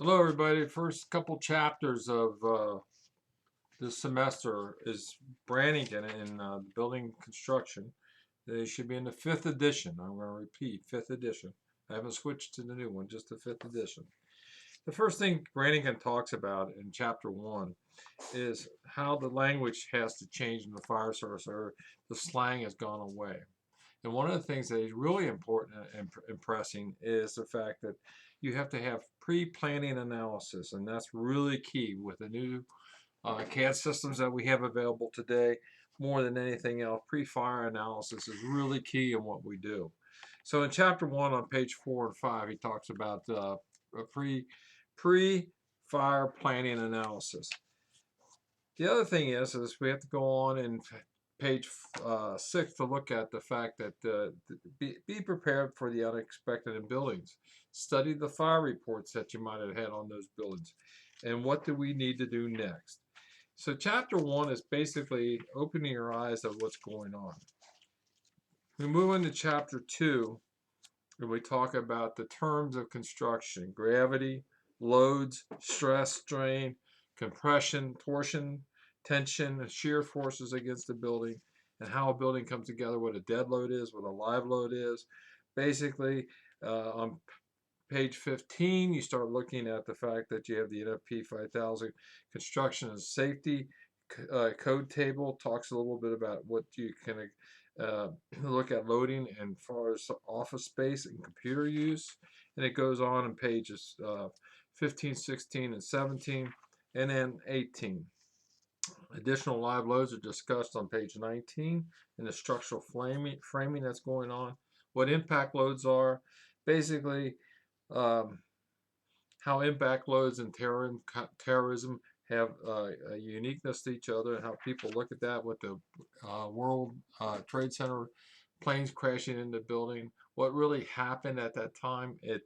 Hello, everybody. First couple chapters of this semester is Brannigan in building construction. They should be in the fifth edition. I'm going to repeat, fifth edition. I haven't switched to the new one, just the fifth edition. The first thing Brannigan talks about in chapter one is how the language has to change in the fire service, or the slang has gone away. And one of the things that is really important and impressing is the fact that you have to have pre-planning analysis, and that's really key with the new CAD systems that we have available today. More than anything else, pre-fire analysis is really key in what we do. So in chapter one on page 4 and 5, he talks about a pre-fire planning analysis. The other thing is we have to go on and page 6 to look at the fact that be prepared for the unexpected in buildings. Study the fire reports that you might have had on those buildings. And what do we need to do next? So chapter 1 is basically opening your eyes of what's going on. We move into chapter 2 and we talk about the terms of construction: gravity, loads, stress, strain, compression, torsion, tension, and shear forces against the building, and how a building comes together, what a dead load is, what a live load is. Basically, on page 15, you start looking at the fact that you have the NFP 5000 construction and safety code table. Talks a little bit about what you can uh, look at loading and as far as office space and computer use. And it goes on in pages 15, 16, and 17, and then 18. Additional live loads are discussed on page 19 and the structural framing that's going on. What impact loads are, basically um, how impact loads and terrorism have a uniqueness to each other, and how people look at that with the World Trade Center planes crashing into the building. What really happened at that time? It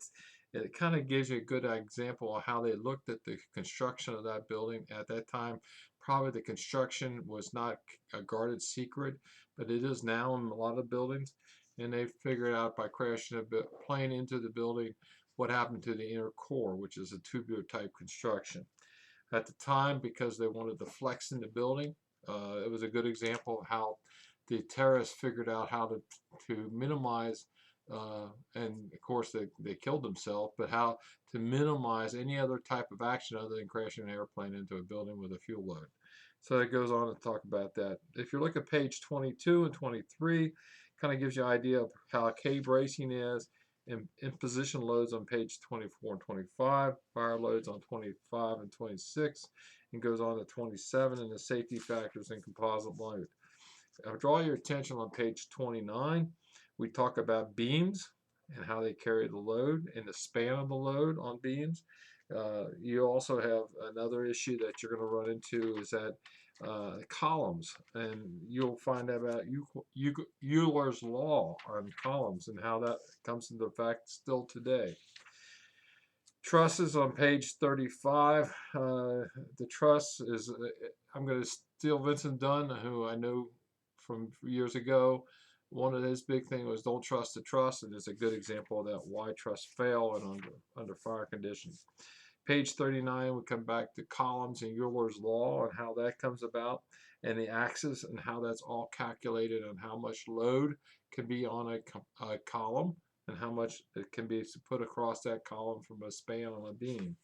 kind of gives you a good example of how they looked at the construction of that building at that time. Probably the construction was not a guarded secret, but it is now in a lot of buildings. And they figured out by crashing a plane into the building what happened to the inner core, which is a tubular type construction. At the time, because they wanted to flex in the building, it was a good example of how the terrorists figured out how to minimize, and of course they killed themselves, but how to minimize any other type of action other than crashing an airplane into a building with a fuel load. So it goes on to talk about that. If you look at page 22 and 23, kind of gives you an idea of how K bracing is, and imposition loads on page 24 and 25, fire loads on 25 and 26, and goes on to 27, and the safety factors and composite load. I'll draw your attention on page 29. We talk about beams and how they carry the load and the span of the load on beams. You also have another issue that you're going to run into is that columns, and you'll find out about Euler's law on columns and how that comes into effect still today. Trusses on page 35. The truss is, I'm going to steal Vincent Dunn, who I know from years ago. One of his big thing was don't trust the truss, and it's a good example of that, why truss fail and under fire conditions. Page 39, we come back to columns and Euler's law and how that comes about, and the axis and how that's all calculated, and how much load can be on a column and how much it can be put across that column from a span on a beam.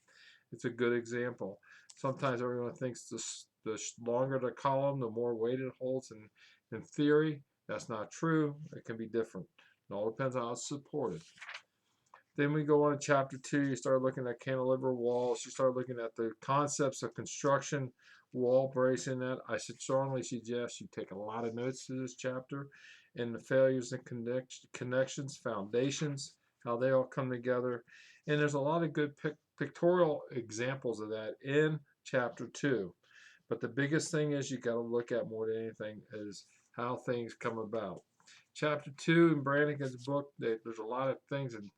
It's a good example. Sometimes everyone thinks the longer the column, the more weight it holds, and in theory, that's not true. It can be different. It all depends on how it's supported. Then we go on to chapter 2. You start looking at cantilever walls. You start looking at the concepts of construction, wall bracing. That I should strongly suggest you take a lot of notes to this chapter, and the failures and connections, foundations, how they all come together. And there's a lot of good pictorial examples of that in chapter 2. But the biggest thing is you got to look at more than anything is how things come about. Chapter 2 in Brannigan's book, there's a lot of things in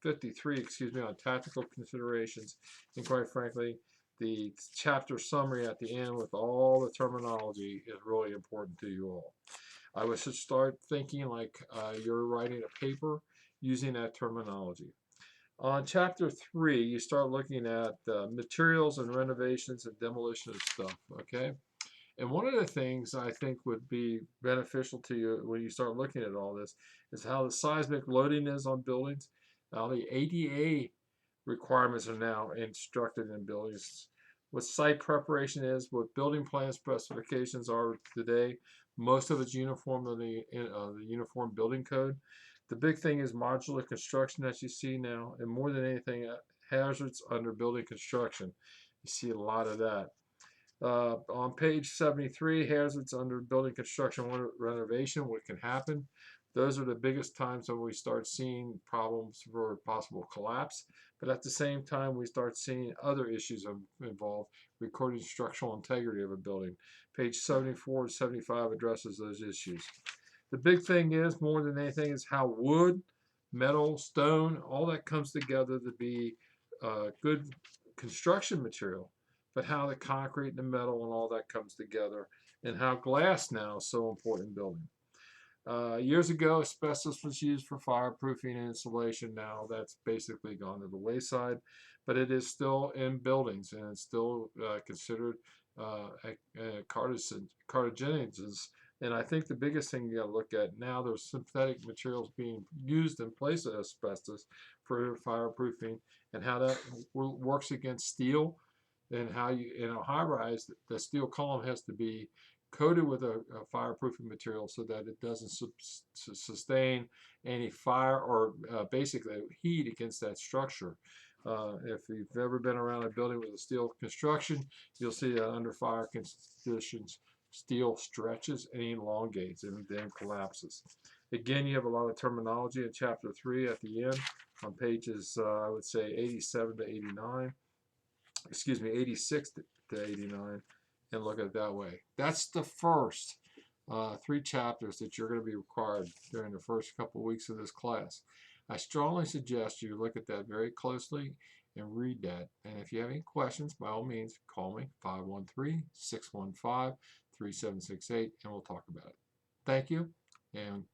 53, excuse me, on tactical considerations. And quite frankly, the chapter summary at the end with all the terminology is really important to you all. I would start thinking like you're writing a paper using that terminology. On chapter 3, you start looking at materials and renovations and demolition of stuff, okay? And one of the things I think would be beneficial to you when you start looking at all this is how the seismic loading is on buildings. Now the ADA requirements are now instructed in buildings. What site preparation is, what building plan specifications are today. Most of it's uniform in the Uniform Building Code. The big thing is modular construction that you see now, and more than anything, hazards under building construction. You see a lot of that. On page 73, hazards under building construction renovation, what can happen. Those are the biggest times when we start seeing problems for possible collapse. But at the same time, we start seeing other issues involved, recording structural integrity of a building. Page 74 and 75 addresses those issues. The big thing is, more than anything, is how wood, metal, stone, all that comes together to be good construction material, but how the concrete and the metal and all that comes together, and how glass now is so important in building. Years ago, asbestos was used for fireproofing and insulation. Now that's basically gone to the wayside, but it is still in buildings, and it's still considered carcinogens. And I think the biggest thing you got to look at now, there's synthetic materials being used in place of asbestos for fireproofing, and how that works against steel, and how you, in a high rise, the steel column has to be coated with a fireproofing material so that it doesn't sustain any fire or basically heat against that structure. If you've ever been around a building with a steel construction, you'll see that under fire conditions, steel stretches and elongates and then collapses. Again, you have a lot of terminology in chapter 3 at the end on pages, I would say 87 to 89. Excuse me, 86 to 89, and look at it that way. That's the first 3 chapters that you're going to be required during the first couple of weeks of this class. I strongly suggest you look at that very closely and read that. And if you have any questions, by all means, call me, 513-615-3768, and we'll talk about it. Thank you, and